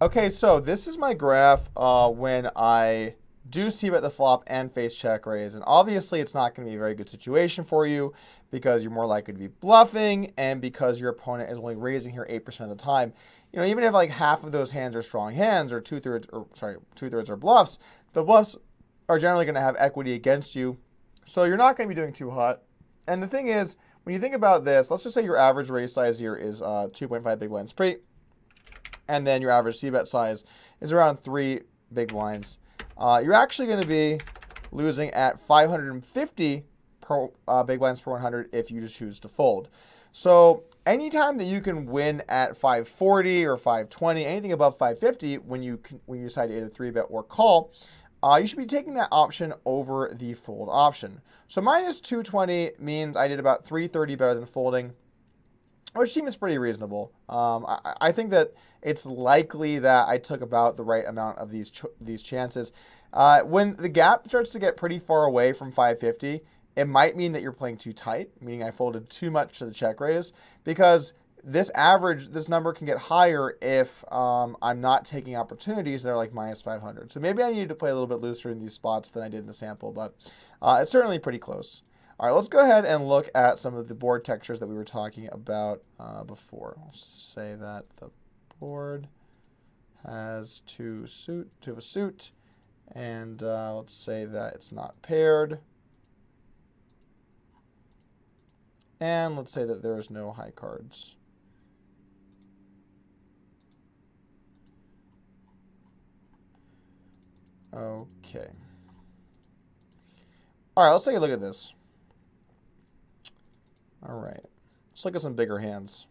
Okay, so this is my graph when I do c-bet the flop and face check raise. And obviously it's not going to be a very good situation for you because you're more likely to be bluffing and because your opponent is only raising here 8% of the time. You know, even if like half of those hands are strong hands or two-thirds are bluffs, the bluffs are generally going to have equity against you. So you're not going to be doing too hot. And the thing is, when you think about this, let's just say your average raise size here is 2.5 big blinds pre, and then your average c-bet size is around 3 big blinds. You're actually going to be losing at 550 big blinds per 100 if you just choose to fold. So anytime that you can win at 540 or 520, anything above 550, when you decide to either 3-bet or call, you should be taking that option over the fold option. So minus 220 means I did about 330 better than folding, which seems pretty reasonable. I think that it's likely that I took about the right amount of these chances. When the gap starts to get pretty far away from 550, it might mean that you're playing too tight, meaning I folded too much to the check raise, because this number can get higher if I'm not taking opportunities that are like minus 500. So maybe I needed to play a little bit looser in these spots than I did in the sample, but it's certainly pretty close. All right, let's go ahead and look at some of the board textures that we were talking about before. Let's say that the board has two of a suit, and let's say that it's not paired, and let's say that there is no high cards. Okay. All right, let's take a look at this. All right, let's look at some bigger hands.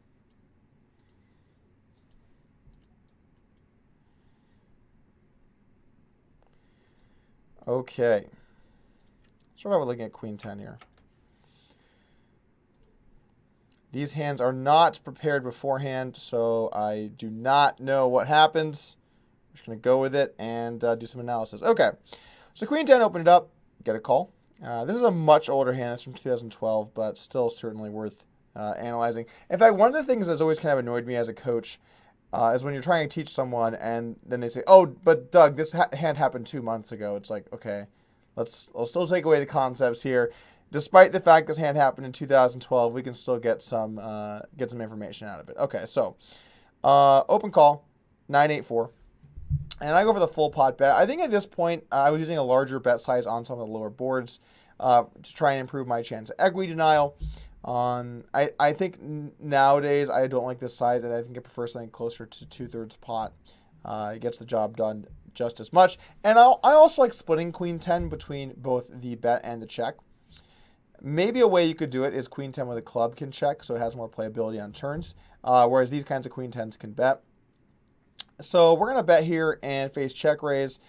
Okay. Start off with looking at Queen 10 here. These hands are not prepared beforehand, so I do not know what happens. I'm just going to go with it and do some analysis. Okay, so Queen 10 opened it up, get a call. This is a much older hand. It's from 2012, but still certainly worth analyzing. In fact, one of the things that's always kind of annoyed me as a coach is when you're trying to teach someone and then they say, "Oh, but Doug, this hand happened 2 months ago." It's like, okay, I'll still take away the concepts here. Despite the fact this hand happened in 2012, we can still get some information out of it. Okay, so open call, 984. And I go for the full pot bet. I think at this point, I was using a larger bet size on some of the lower boards to try and improve my chance of equity denial. I think nowadays I don't like this size, and I think I prefer something closer to 2/3 pot. It gets the job done just as much. And I also like splitting Queen 10 between both the bet and the check. Maybe a way you could do it is Queen 10 with a club can check, so it has more playability on turns, whereas these kinds of Queen 10s can bet. So we're going to bet here and face check raise.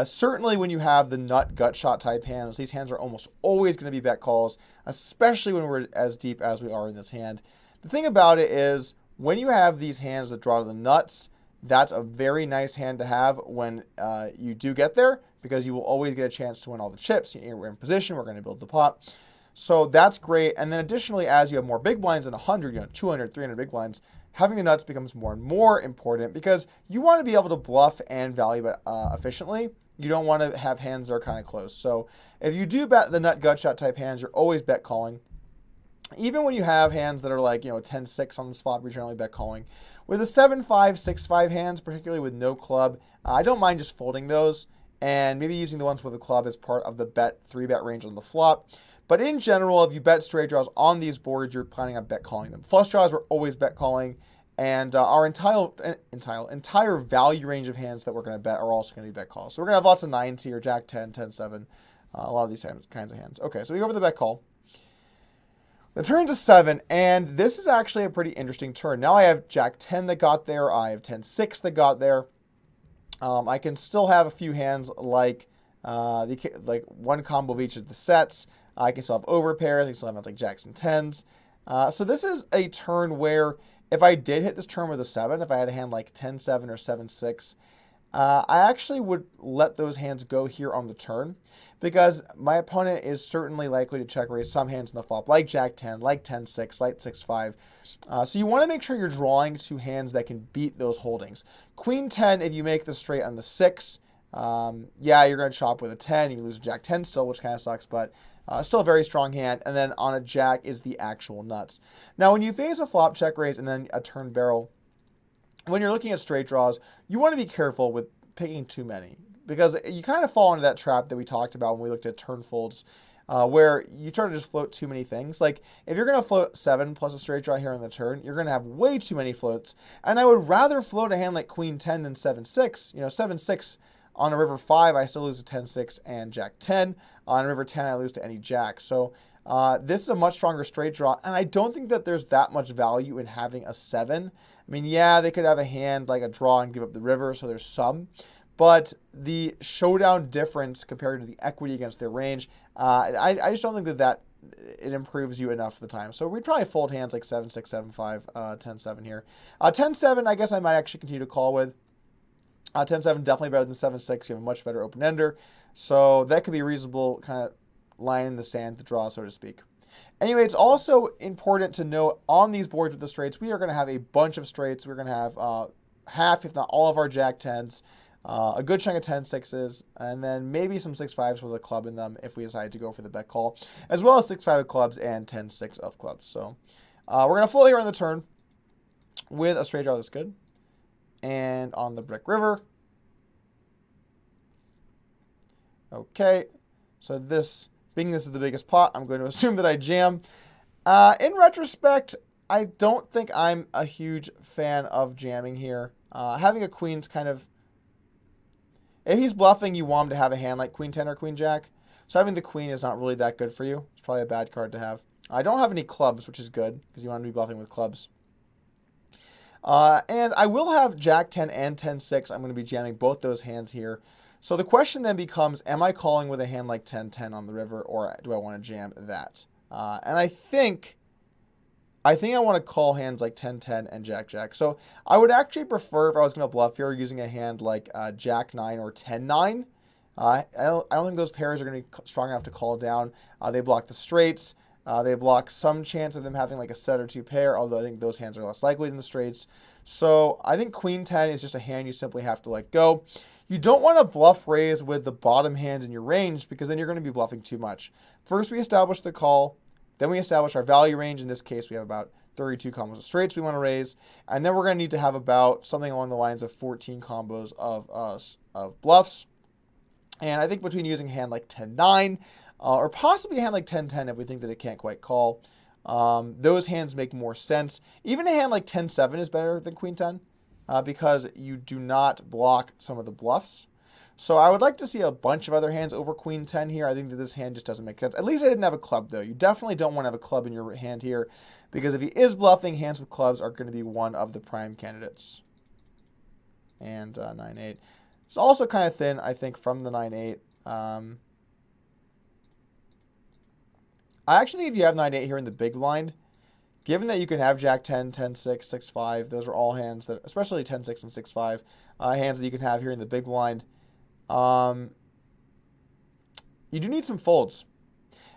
Certainly when you have the nut gut shot type hands, these hands are almost always going to be bet calls, especially when we're as deep as we are in this hand. The thing about it is when you have these hands that draw to the nuts, that's a very nice hand to have when you do get there, because you will always get a chance to win all the chips. We're in position, we're going to build the pot. So that's great. And then additionally, as you have more big blinds than 100, 200, 300 big blinds, having the nuts becomes more and more important because you want to be able to bluff and value bet efficiently. You don't want to have hands that are kind of close. So if you do bet the nut gut shot type hands, you're always bet calling. Even when you have hands that are like, 10-6 on the flop, you're generally bet calling. With the 7-5, 6-5 hands, particularly with no club, I don't mind just folding those and maybe using the ones with a club as part of the 3-bet range on the flop. But in general, if you bet straight draws on these boards, you're planning on bet calling them. Flush draws, we're always bet calling. And our entire value range of hands that we're going to bet are also going to be bet calls. So we're going to have lots of 9s here, Jack 10, 10, 7, a lot of these kinds of hands. Okay, so we go over the bet call. The turn's a 7, and this is actually a pretty interesting turn. Now I have Jack 10 that got there. I have 10-6 that got there. I can still have a few hands like one combo of each of the sets. I can still have overpairs. I can still have hands like Jacks and 10s. So this is a turn where if I did hit this turn with a 7, if I had a hand like 10-7 or 7-6, I actually would let those hands go here on the turn because my opponent is certainly likely to check raise some hands in the flop, like Jack 10, like 10-6, like 6-5. So you want to make sure you're drawing to hands that can beat those holdings. Queen 10, if you make the straight on the 6, yeah, you're going to chop with a 10. You lose a Jack 10 still, which kind of sucks, but still a very strong hand. And then on a Jack is the actual nuts. Now, when you face a flop check raise and then a turn barrel, when you're looking at straight draws, you want to be careful with picking too many because you kind of fall into that trap that we talked about when we looked at turn folds, where you try to just float too many things. Like if you're going to float 7 plus a straight draw here on the turn, you're going to have way too many floats. And I would rather float a hand like Queen 10 than 7-6. 7-6 on a river 5, I still lose to 10-6 and Jack 10. On a river 10, I lose to any Jack. So this is a much stronger straight draw, and I don't think that there's that much value in having a 7. I mean, yeah, they could have a hand like a draw and give up the river, so there's some. But the showdown difference compared to the equity against their range, I just don't think that it improves you enough of the time. So we'd probably fold hands like 7-6, 7-5, 10-7 here. 10-7, I guess I might actually continue to call with. 10-7 definitely better than 7-6. You have a much better open ender. So that could be a reasonable kind of line in the sand to draw, so to speak. Anyway, it's also important to note on these boards with the straights, we are going to have a bunch of straights. We're going to have half, if not all of our Jack 10s, a good chunk of 10-6s, and then maybe some 6-5s with a club in them if we decide to go for the bet call, as well as 6-5 of clubs and 10-6 of clubs. So we're going to float here on the turn with a straight draw that's good. And on the Brick River. Okay, so being this is the biggest pot, I'm going to assume that I jam. In retrospect, I don't think I'm a huge fan of jamming here. Having a queen's kind of... If he's bluffing, you want him to have a hand like Queen 10 or Queen Jack. So having the queen is not really that good for you. It's probably a bad card to have. I don't have any clubs, which is good, because you want to be bluffing with clubs. And I will have Jack 10 and 10-6. I'm going to be jamming both those hands here. So the question then becomes, am I calling with a hand like 10-10 on the river, or do I want to jam that? And I think I want to call hands like 10-10 and Jack-Jack. So I would actually prefer, if I was going to bluff here, using a hand like Jack-9 or 10-9. I don't think those pairs are going to be strong enough to call down. They block the straights. They block some chance of them having like a set or two pair, although I think those hands are less likely than the straights. So I think Queen 10 is just a hand you simply have to let go. You don't want to bluff raise with the bottom hands in your range because then you're going to be bluffing too much. First we establish the call, then we establish our value range. In this case we have about 32 combos of straights we want to raise, and then we're going to need to have about something along the lines of 14 combos of bluffs. And I think between using a hand like 10-9 or possibly a hand like 10-10 if we think that it can't quite call, those hands make more sense. Even a hand like 10-7 is better than Queen 10 because you do not block some of the bluffs. So I would like to see a bunch of other hands over Queen 10 here. I think that this hand just doesn't make sense. At least I didn't have a club, though. You definitely don't want to have a club in your hand here because if he is bluffing, hands with clubs are going to be one of the prime candidates. And 9-8. It's also kind of thin, I think, from the 9-8. I actually think if you have 9-8 here in the big blind, given that you can have Jack 10, 10-6, 6-5, those are all hands that, especially 10-6 and 6-5, hands that you can have here in the big blind. You do need some folds.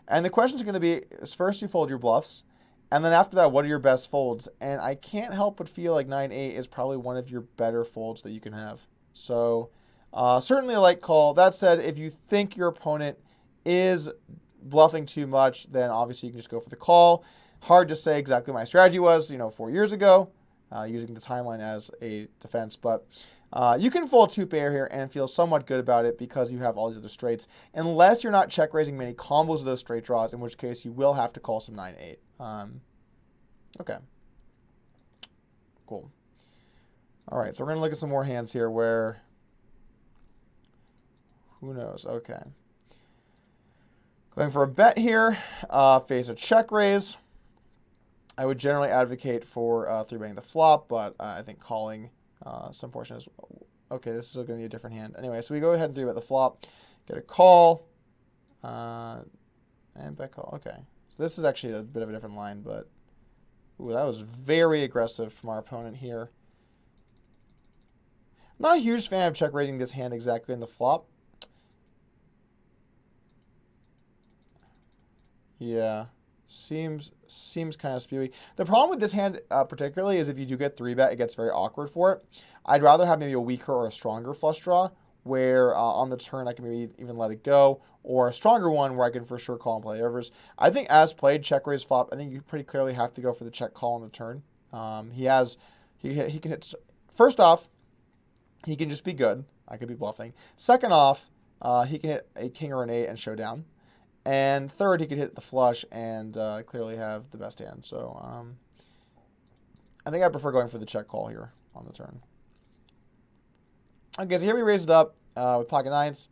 And the question is going to be, is first you fold your bluffs, and then after that, what are your best folds? And I can't help but feel like 9-8 is probably one of your better folds that you can have. So certainly a light call. That said, if you think your opponent is bluffing too much, then obviously you can just go for the call. Hard to say exactly what my strategy was, 4 years ago, using the timeline as a defense. But you can fold two pair here and feel somewhat good about it because you have all these other straights, unless you're not check raising many combos of those straight draws, in which case you will have to call some 9-8. Okay. Cool. All right, so we're going to look at some more hands here where, who knows? Okay. Going for a bet here, face a check raise. I would generally advocate for 3-betting the flop, but I think calling some portion is... Okay, this is going to be a different hand. Anyway, so we go ahead and 3-bet the flop, get a call, and bet call. Okay, so this is actually a bit of a different line, but ooh, that was very aggressive from our opponent here. Not a huge fan of check raising this hand exactly in the flop. Yeah, seems kind of spewy. The problem with this hand particularly is if you do get 3-bet, it gets very awkward for it. I'd rather have maybe a weaker or a stronger flush draw where on the turn I can maybe even let it go, or a stronger one where I can for sure call and play overs. I think as played, check raise flop, I think you pretty clearly have to go for the check call on the turn. He can hit, first off, he can just be good. I could be bluffing. Second off, he can hit a king or an 8 and showdown. And third, he could hit the flush and clearly have the best hand. So I think I prefer going for the check call here on the turn. Okay, so here we raise it up with pocket nines.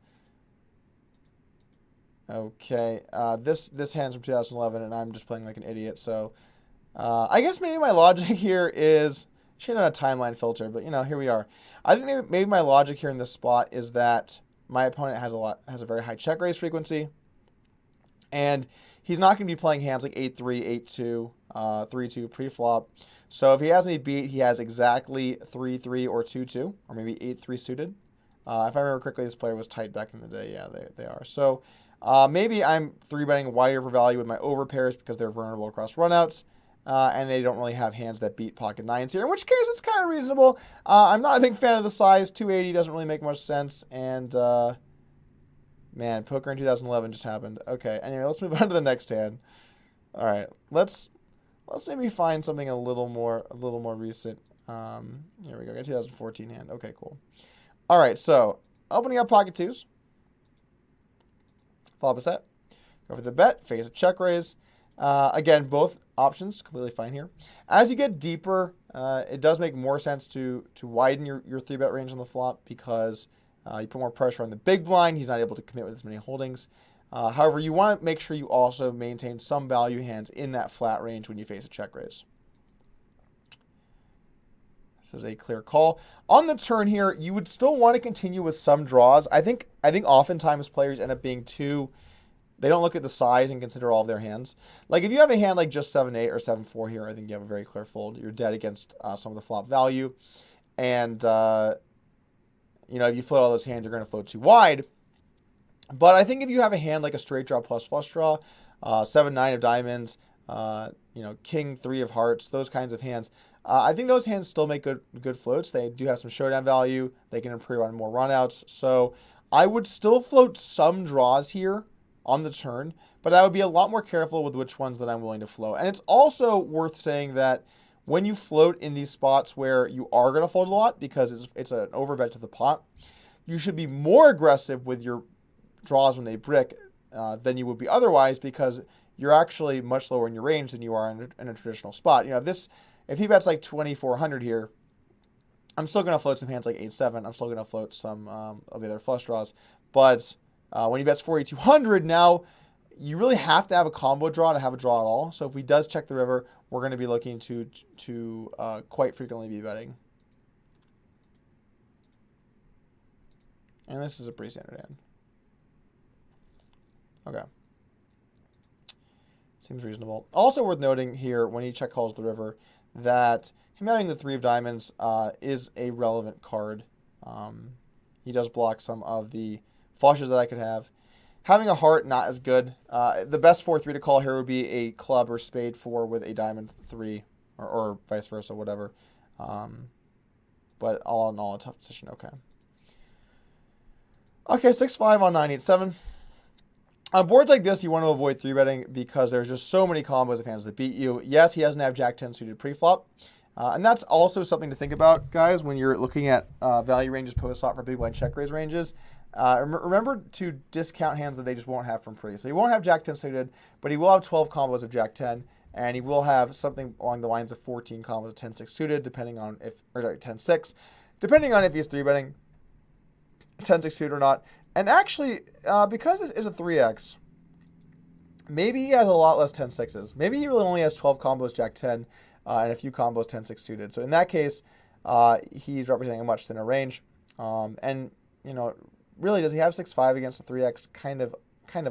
Okay, this hand's from 2011, and I'm just playing like an idiot. So I guess maybe my logic here is, should have a timeline filter, but here we are. I think maybe my logic here in this spot is that my opponent has a very high check raise frequency. And he's not going to be playing hands like 8-3, 8-2, 3-2 pre-flop. So if he has any beat, he has exactly 3-3 or 2-2, or maybe 8-3 suited. If I remember correctly, this player was tight back in the day. Yeah, they are. So maybe I'm 3-betting wider for value with my over pairs because they're vulnerable across runouts. And they don't really have hands that beat pocket nines here, in which case it's kind of reasonable. I'm not a big fan of the size. 280 doesn't really make much sense. And man, poker in 2011 just happened. Okay, anyway, let's move on to the next hand. All right, let's maybe find something a little more recent. Here we go, got a 2014 hand. Okay, cool. All right, so opening up pocket twos. Flop a set. Go for the bet, face a check raise. Again, both options completely fine here. As you get deeper, it does make more sense to widen your 3-bet range on the flop because you put more pressure on the big blind. He's not able to commit with as many holdings. However, you want to make sure you also maintain some value hands in that flat range when you face a check raise. This is a clear call. On the turn here, you would still want to continue with some draws. I think oftentimes players end up being they don't look at the size and consider all of their hands. Like if you have a hand like just 7-8 or 7-4 here, I think you have a very clear fold. You're dead against some of the flop value. And if you float all those hands, you're going to float too wide. But I think if you have a hand like a straight draw plus flush draw, 7-9 of diamonds, king 3 of hearts, those kinds of hands, I think those hands still make good floats. They do have some showdown value. They can improve on more runouts. So I would still float some draws here on the turn, but I would be a lot more careful with which ones that I'm willing to float. And it's also worth saying that when you float in these spots where you are going to fold a lot because it's an overbet to the pot, you should be more aggressive with your draws when they brick than you would be otherwise because you're actually much lower in your range than you are in a traditional spot. If he bets like 2,400 here, I'm still going to float some hands like 8-7. I'm still going to float some of the other flush draws. But when he bets 4,200, now you really have to have a combo draw to have a draw at all. So if he does check the river, we're going to be looking to quite frequently be betting. And this is a pretty standard hand. Okay. Seems reasonable. Also worth noting here, when he check calls the river, that him having the 3 of diamonds is a relevant card. He does block some of the flushes that I could have. Having a heart, not as good. The best 4-3 to call here would be a club or spade 4 with a diamond 3, or vice versa, whatever. But all in all, a tough decision. Okay. Okay, 6-5 on 9-8-7. On boards like this, you want to avoid 3-betting because there's just so many combos of hands that beat you. Yes, he doesn't have Jack-10 suited pre-flop. And that's also something to think about, guys, when you're looking at value ranges post-flop for big blind check raise ranges. Remember to discount hands that they just won't have from pre. So he won't have Jack-10 suited, but he will have 12 combos of Jack-10, and he will have something along the lines of 14 combos of 10-6 suited, depending on 10-6, depending on if he's 3-betting 10-6 suited or not. And actually, because this is a 3x, maybe he has a lot less 10-6s. Maybe he really only has 12 combos Jack-10 and a few combos 10-6 suited. So in that case, he's representing a much thinner range. And, really, does he have 6-5 against the 3x? Kind of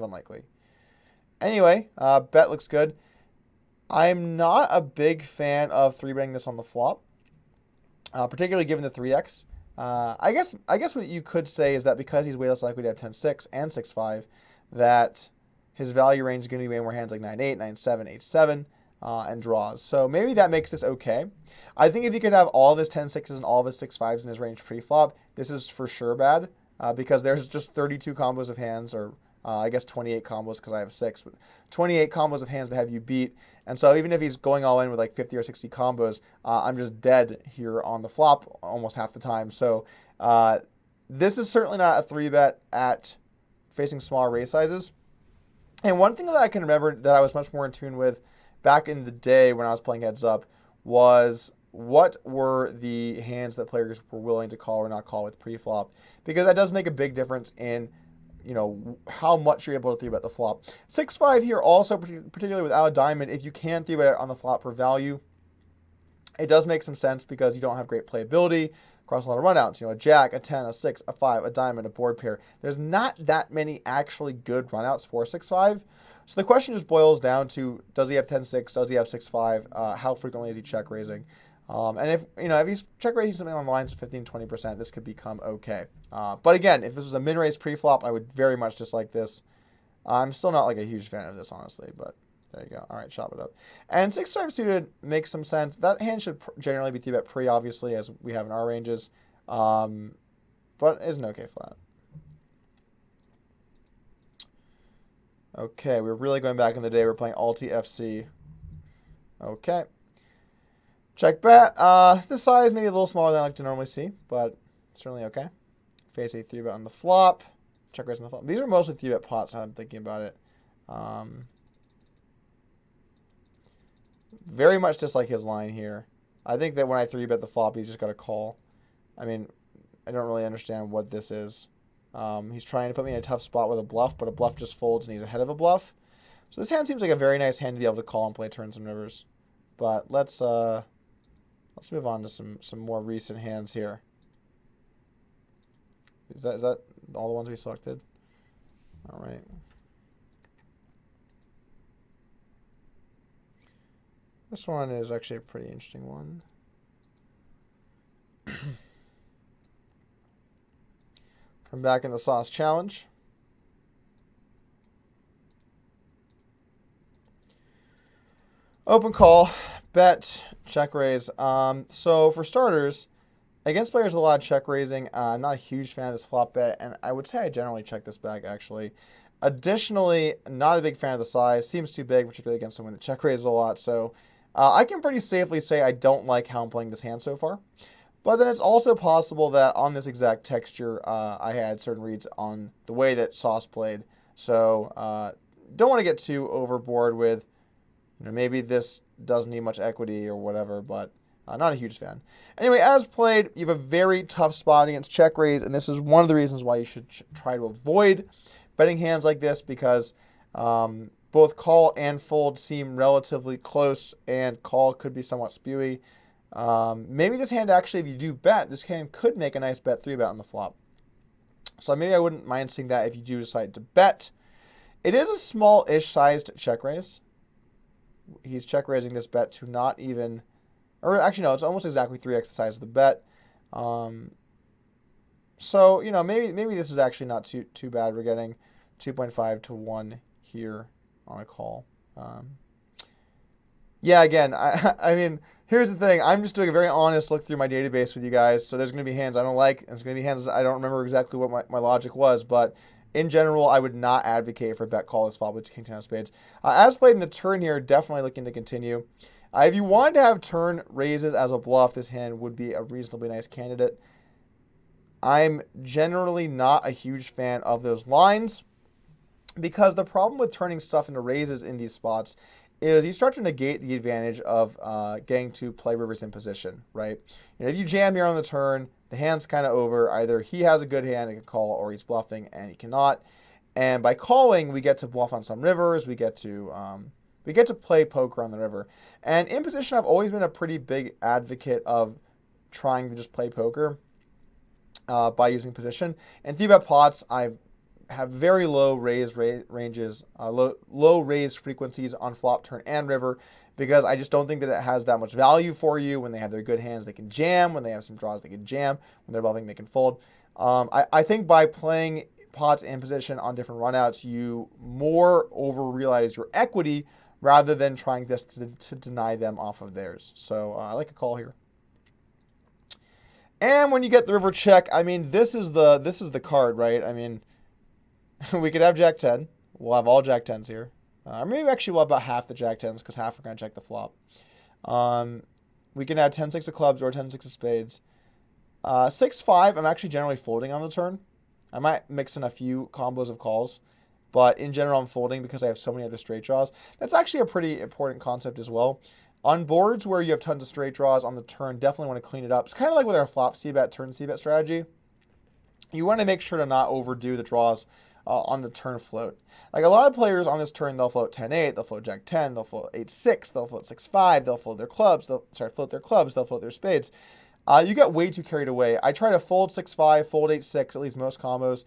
unlikely. Anyway, bet looks good. I'm not a big fan of 3-betting this on the flop, particularly given the 3x. I guess what you could say is that because he's way less likely to have 10-6 and 6-5, that his value range is going to be way more hands like 9-8, 9-7, 8-7, and draws. So maybe that makes this okay. I think if he could have all of his 10-6s and all of his 6-5s in his range pre-flop, this is for sure bad, because there's just 32 combos of hands, or I guess 28 combos because I have 6, but 28 combos of hands that have you beat. And so even if he's going all in with like 50 or 60 combos, I'm just dead here on the flop almost half the time. So this is certainly not a 3-bet at facing smaller raise sizes. And one thing that I can remember that I was much more in tune with back in the day when I was playing heads up was what were the hands that players were willing to call or not call with pre-flop, because that does make a big difference in how much you're able to 3-bet the flop. 6-5 here also, particularly without a diamond, if you can 3-bet it on the flop for value, it does make some sense because you don't have great playability across a lot of runouts. A jack, a 10, a 6, a 5, a diamond, a board pair. There's not that many actually good runouts for 6-5. So the question just boils down to, does he have 10-6? Does he have 6-5? How frequently is he check raising? And if he's check raising something on the lines of 15-20%, this could become okay. But again, if this was a min-raise pre-flop, I would very much dislike this. I'm still not like a huge fan of this, honestly, but there you go. All right, chop it up. And 6-5 suited makes some sense. That hand should generally be 3-bet pre, obviously, as we have in our ranges, but is an okay flat. Okay, we're really going back in the day. We're playing Alti FC. Okay. Check bet. This size may be a little smaller than I like to normally see, but certainly okay. Face a 3-bet on the flop. Check raise on the flop. These are mostly 3-bet pots, now I'm thinking about it. Very much dislike his line here. I think that when I 3-bet the flop, he's just got to call. I mean, I don't really understand what this is. He's trying to put me in a tough spot with a bluff, but a bluff just folds and he's ahead of a bluff. So this hand seems like a very nice hand to be able to call and play turns and rivers. But let's move on to some more recent hands here. Is that all the ones we selected? All right. This one is actually a pretty interesting one. From back in the Sauce Challenge. Open call, bet, check raise. So for starters, against players with a lot of check raising, I'm not a huge fan of this flop bet, and I would say I generally check this back, actually. Additionally, not a big fan of the size. Seems too big, particularly against someone that check raises a lot. So I can pretty safely say I don't like how I'm playing this hand so far. But then it's also possible that on this exact texture, I had certain reads on the way that Sauce played. So don't want to get too overboard with, maybe this doesn't need much equity or whatever, but not a huge fan. Anyway, as played, you have a very tough spot against check raise, and this is one of the reasons why you should try to avoid betting hands like this, because both call and fold seem relatively close, and call could be somewhat spewy. Maybe this hand actually, if you do bet, this hand could make a nice bet 3-bet on the flop. So maybe I wouldn't mind seeing that if you do decide to bet. It is a small-ish sized check raise. He's check raising this bet to not even, or actually no, it's almost exactly 3x the size of the bet. So maybe this is actually not too bad. We're getting 2.5 to 1 here on a call. Yeah, again, I mean, here's the thing. I'm just doing a very honest look through my database with you guys. So there's going to be hands I don't like. There's going to be hands I don't remember exactly what my logic was. But in general, I would not advocate for bet call this flop with King 10 of spades. As played in the turn here, definitely looking to continue. If you wanted to have turn raises as a bluff, this hand would be a reasonably nice candidate. I'm generally not a huge fan of those lines, because the problem with turning stuff into raises in these spots is you start to negate the advantage of getting to play rivers in position, right? If you jam here on the turn, the hand's kind of over. Either he has a good hand and can call, or he's bluffing and he cannot. And by calling, we get to bluff on some rivers. We get to play poker on the river. And in position, I've always been a pretty big advocate of trying to just play poker by using position. And 3-bet pots, I've have very low ranges, low raised frequencies on flop, turn, and river, because I just don't think that it has that much value for you. When they have their good hands, they can jam. When they have some draws, they can jam. When they're bluffing, they can fold. I think by playing pots in position on different runouts, you more over-realize your equity rather than trying this to deny them off of theirs. So I like a call here. And when you get the river check, I mean, this is the card, right? I mean, we could have Jack 10. We'll have all Jack 10s here. Maybe actually we'll have about half the Jack 10s because half are going to check the flop. We can have 10-6 of clubs or 10-6 of spades. 6-5, I'm actually generally folding on the turn. I might mix in a few combos of calls, but in general, I'm folding because I have so many other straight draws. That's actually a pretty important concept as well. On boards where you have tons of straight draws on the turn, definitely want to clean it up. It's kind of like with our flop c-bet, turn c-bet strategy. You want to make sure to not overdo the draws on the turn float. Like a lot of players on this turn, they'll float 10-8, they'll float Jack 10, they'll float 8-6, they'll float 6-5, they'll float their clubs, float their clubs, they'll float their spades. You get way too carried away. I try to fold 6-5, fold 8-6, at least most combos.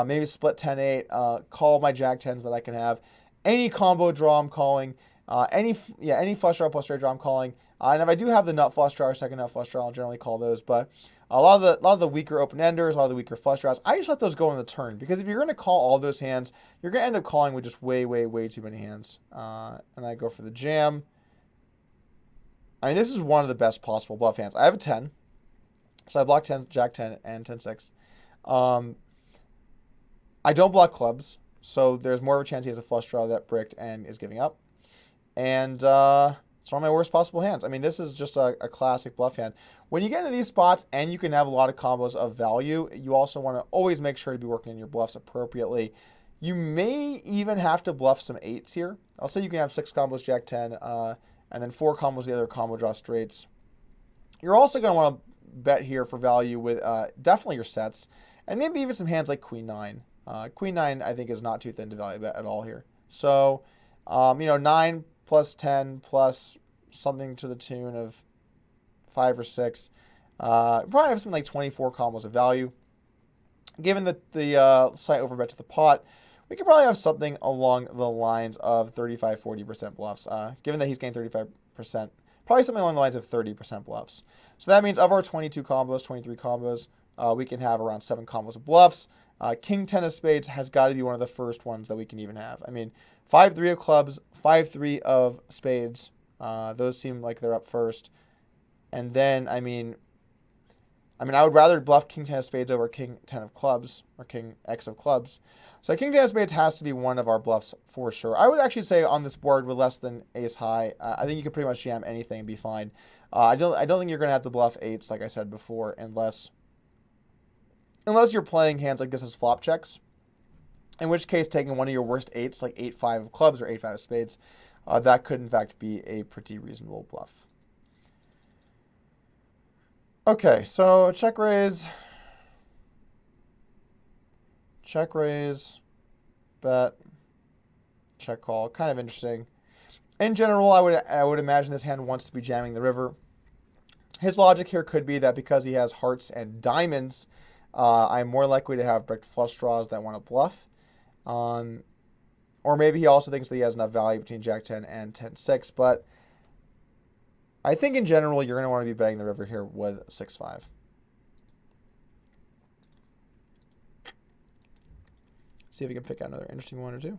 Maybe split 10-8, call my Jack 10s that I can have. Any combo draw I'm calling. Any flush draw plus straight draw I'm calling. And if I do have the nut flush draw or second nut flush draw, I'll generally call those. But a lot of the weaker open enders, a lot of the weaker flush draws, I just let those go on the turn, because if you're going to call all those hands, you're going to end up calling with just way too many hands. And I go for the jam. I mean, this is one of the best possible bluff hands. I have a 10, so I block 10, Jack 10, and 10-6. I don't block clubs, so there's more of a chance he has a flush draw that bricked and is giving up. And it's one of my worst possible hands. I mean, this is just a classic bluff hand. When you get into these spots and you can have a lot of combos of value, you also want to always make sure to be working on your bluffs appropriately. You may even have to bluff some 8s here. I'll say you can have 6 combos, Jack 10, and then 4 combos, the other combo draw straights. You're also going to want to bet here for value with definitely your sets, and maybe even some hands like Queen 9. Queen 9, I think, is not too thin to value bet at all here. So, 9 plus 10 plus something to the tune of 5 or 6. Probably have something like 24 combos of value. Given that the slight overbet to the pot, we could probably have something along the lines of 35-40% bluffs. Given that he's gained 35%, probably something along the lines of 30% bluffs. So that means of our 22 combos, 23 combos, we can have around 7 combos of bluffs. King 10 of spades has got to be one of the first ones that we can even have. I mean, 5-3 of clubs, 5-3 of spades. Those seem like they're up first. And then, I mean, I would rather bluff King 10 of spades over King 10 of clubs or King X of clubs. So King 10 of spades has to be one of our bluffs for sure. I would actually say on this board with less than ace high, I think you can pretty much jam anything and be fine. I don't think you're going to have to bluff 8s, like I said before, unless you're playing hands like this as flop checks, in which case taking one of your worst 8s, like 8-5 of clubs or 8-5 of spades, that could in fact be a pretty reasonable bluff. Okay, so check raise, bet, check call. Kind of interesting. In general, I would imagine this hand wants to be jamming the river. His logic here could be that because he has hearts and diamonds, I'm more likely to have bricked flush draws that want to bluff. Or maybe he also thinks that he has enough value between Jack 10 and 10-6, but I think in general, you're going to want to be betting the river here with 6-5. See if we can pick out another interesting one or two.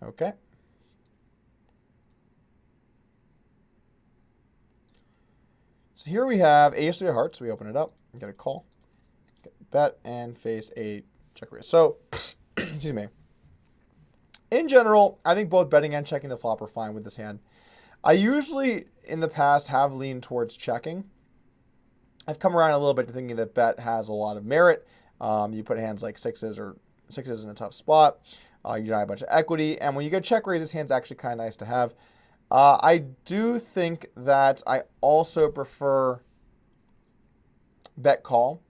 Okay. So here we have ace 3 of hearts. We open it up, get a call, get a bet, and face a check raise. So, excuse me. In general, I think both betting and checking the flop are fine with this hand. I usually, in the past, have leaned towards checking. I've come around a little bit to thinking that bet has a lot of merit. You put hands like sixes in a tough spot. You deny a bunch of equity. And when you get check raise, this hand's actually kind of nice to have. I do think that I also prefer bet call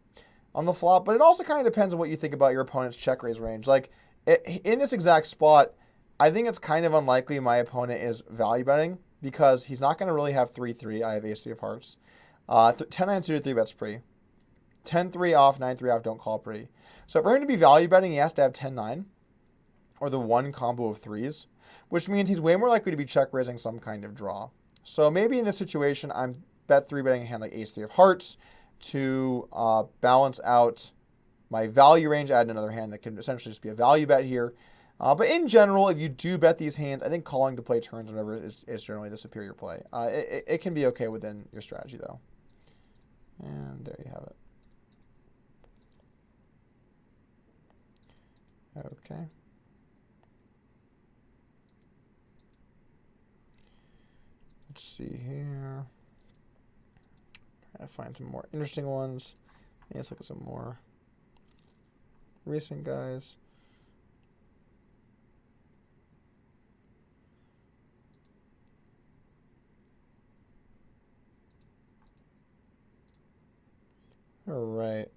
on the flop, but it also kind of depends on what you think about your opponent's check raise range. Like in this exact spot, I think it's kind of unlikely my opponent is value betting because he's not going to really have 3-3. I have ace-3 of hearts. 10-9 suited 3-bets pre. 10-3 off, 9-3 off, don't call pre. So for him to be value betting, he has to have 10-9 or the one combo of threes, which means he's way more likely to be check raising some kind of draw. So maybe in this situation, I'm bet 3-betting a hand like ace-3 of hearts to balance out my value range, add another hand that can essentially just be a value bet here. But in general, if you do bet these hands, I think calling to play turns whenever is generally the superior play. It can be okay within your strategy, though. And there you have it. Okay. Let's see here. Trying to find some more interesting ones. Let's look at some more recent guys. All right.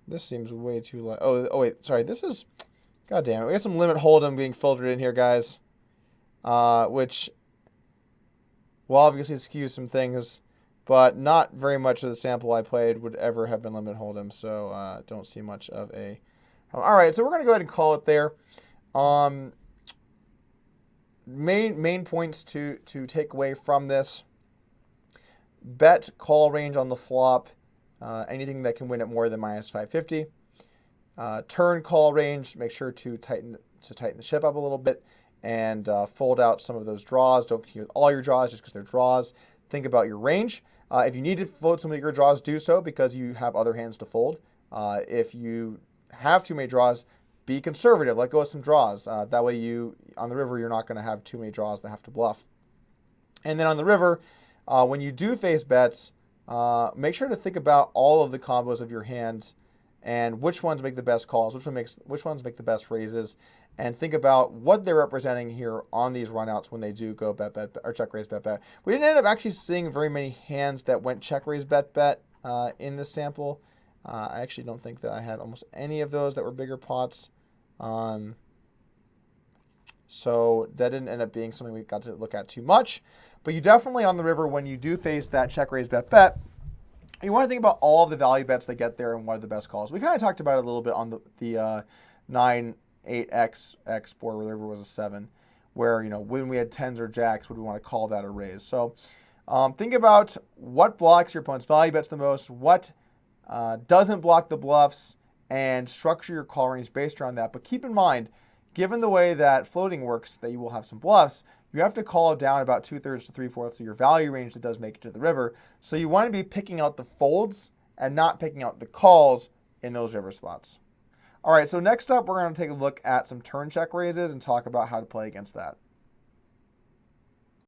This seems way too light. Oh wait, sorry. This is, god damn it. We got some limit hold'em being filtered in here, guys. Which will obviously skew some things, but not very much of the sample I played would ever have been limit hold'em. So don't see much of a. All right, so we're gonna go ahead and call it there. Main points to take away from this: bet call range on the flop. Anything that can win at more than minus 550. Turn call range, make sure to tighten the ship up a little bit and fold out some of those draws. Don't continue with all your draws just because they're draws. Think about your range. If you need to fold some of your draws, do so because you have other hands to fold. If you have too many draws, be conservative. Let go of some draws. That way on the river, you're not going to have too many draws that have to bluff. And then on the river, when you do face bets, make sure to think about all of the combos of your hands and which ones make the best calls, which ones make the best raises, and think about what they're representing here on these runouts when they do go bet or check raise bet bet. We didn't end up actually seeing very many hands that went check raise bet bet in this sample. I actually don't think that I had almost any of those that were bigger pots. So that didn't end up being something we got to look at too much. But you definitely on the river, when you do face that check raise bet bet, you want to think about all of the value bets that get there and what are the best calls. We kind of talked about it a little bit on the 9-8x board where the river was a 7, where when we had 10s or jacks, would we want to call that a raise? So think about what blocks your opponent's value bets the most, what doesn't block the bluffs, and structure your call range based around that. But keep in mind, given the way that floating works, that you will have some bluffs, you have to call down about 2/3 to 3/4 of your value range that does make it to the river. So you want to be picking out the folds and not picking out the calls in those river spots. All right, so next up, we're going to take a look at some turn check raises and talk about how to play against that.